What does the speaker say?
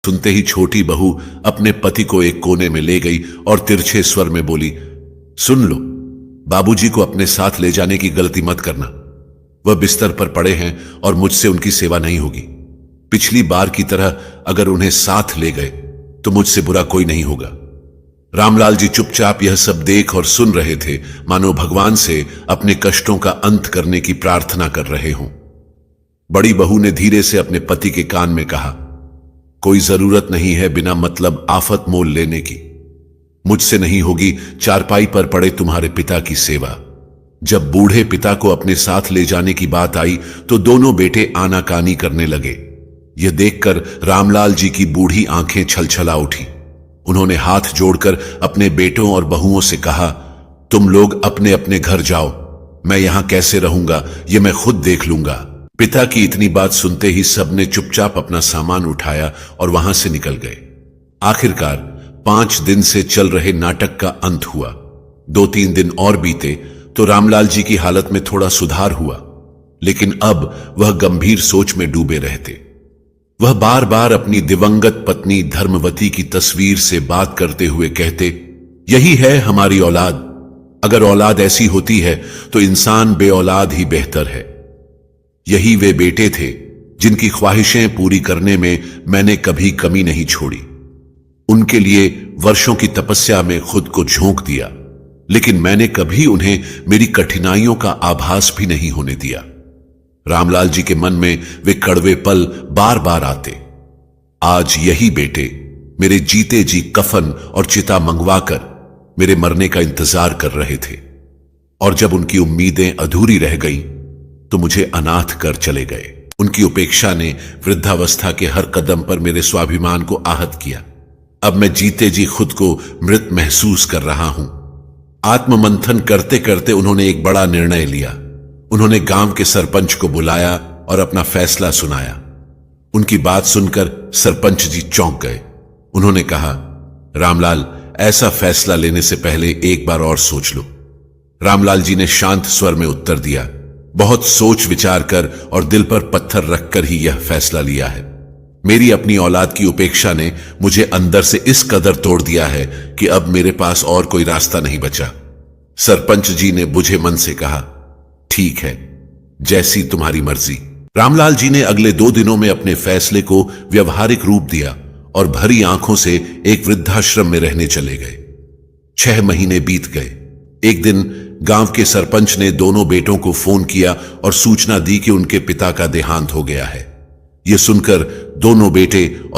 सुनते ही छोटी बहू अपने पति को एक कोने में ले गई और तिरछे स्वर में बोली, सुन लो, बाबूजी को अपने साथ ले जाने की गलती मत करना। वह बिस्तर पर पड़े हैं और मुझसे उनकी सेवा नहीं होगी। पिछली बार की तरह अगर उन्हें साथ ले गए तो मुझसे बुरा कोई नहीं होगा। रामलाल जी चुपचाप यह सब देख और सुन रहे थे, मानो भगवान से अपने कष्टों का अंत करने की प्रार्थना कर रहे हों। बड़ी बहू ने धीरे से अपने पति के कान में कहा, कोई जरूरत नहीं है बिना मतलब आफत मोल लेने की। मुझसे नहीं होगी चारपाई पर पड़े तुम्हारे पिता की सेवा। जब बूढ़े पिता को अपने साथ ले जाने की बात आई तो दोनों बेटे आनाकानी करने लगे। यह देखकर रामलाल जी की बूढ़ी आंखें छलछला उठी। उन्होंने हाथ जोड़कर अपने बेटों और बहुओं से कहा, तुम लोग अपने अपने घर जाओ, मैं यहां कैसे रहूंगा ये मैं खुद देख लूंगा। पिता की इतनी बात सुनते ही सबने चुपचाप अपना सामान उठाया और वहां से निकल गए। आखिरकार 5 दिन से चल रहे नाटक का अंत हुआ। 2-3 दिन और बीते तो रामलाल जी की हालत में थोड़ा सुधार हुआ, लेकिन अब वह गंभीर सोच में डूबे रहते। वह बार बार अपनी दिवंगत पत्नी धर्मवती की तस्वीर से बात करते हुए कहते, यही है हमारी औलाद। अगर औलाद ऐसी होती है तो इंसान बेऔलाद ही बेहतर है। यही वे बेटे थे जिनकी ख्वाहिशें पूरी करने में मैंने कभी कमी नहीं छोड़ी। उनके लिए वर्षों की तपस्या में खुद को झोंक दिया, लेकिन मैंने कभी उन्हें मेरी कठिनाइयों का आभास भी नहीं होने दिया। रामलाल जी के मन में वे कड़वे पल बार बार आते। आज यही बेटे मेरे जीते जी कफन और चिता मंगवाकर मेरे मरने का इंतजार कर रहे थे, और जब उनकी उम्मीदें अधूरी रह गईं तो मुझे अनाथ कर चले गए। उनकी उपेक्षा ने वृद्धावस्था के हर कदम पर मेरे स्वाभिमान को आहत किया। अब मैं जीते जी खुद को मृत महसूस कर रहा हूं। आत्ममंथन करते करते उन्होंने एक बड़ा निर्णय लिया। उन्होंने गांव के सरपंच को बुलाया और अपना फैसला सुनाया। उनकी बात सुनकर सरपंच जी चौंक गए। उन्होंने कहा, रामलाल, ऐसा फैसला लेने से पहले एक बार और सोच लो। रामलाल जी ने शांत स्वर में उत्तर दिया, बहुत सोच विचार कर और दिल पर पत्थर रखकर ही यह फैसला लिया है। मेरी अपनी औलाद की उपेक्षा ने मुझे अंदर से इस कदर तोड़ दिया है कि अब मेरे पास और कोई रास्ता नहीं बचा। सरपंच जी ने बुझे मन से कहा, ठीक है, जैसी तुम्हारी मर्जी। रामलाल जी ने अगले 2 दिनों में अपने फैसले को व्यवहारिक रूप दिया और भरी आंखों से एक वृद्धाश्रम में रहने चले गए। 6 महीने बीत गए। एक दिन गांव के सरपंच ने दोनों बेटों को फोन किया और सूचना दी कि उनके पिता का देहांत हो गया है। यह सुनकर दोनों बेटे और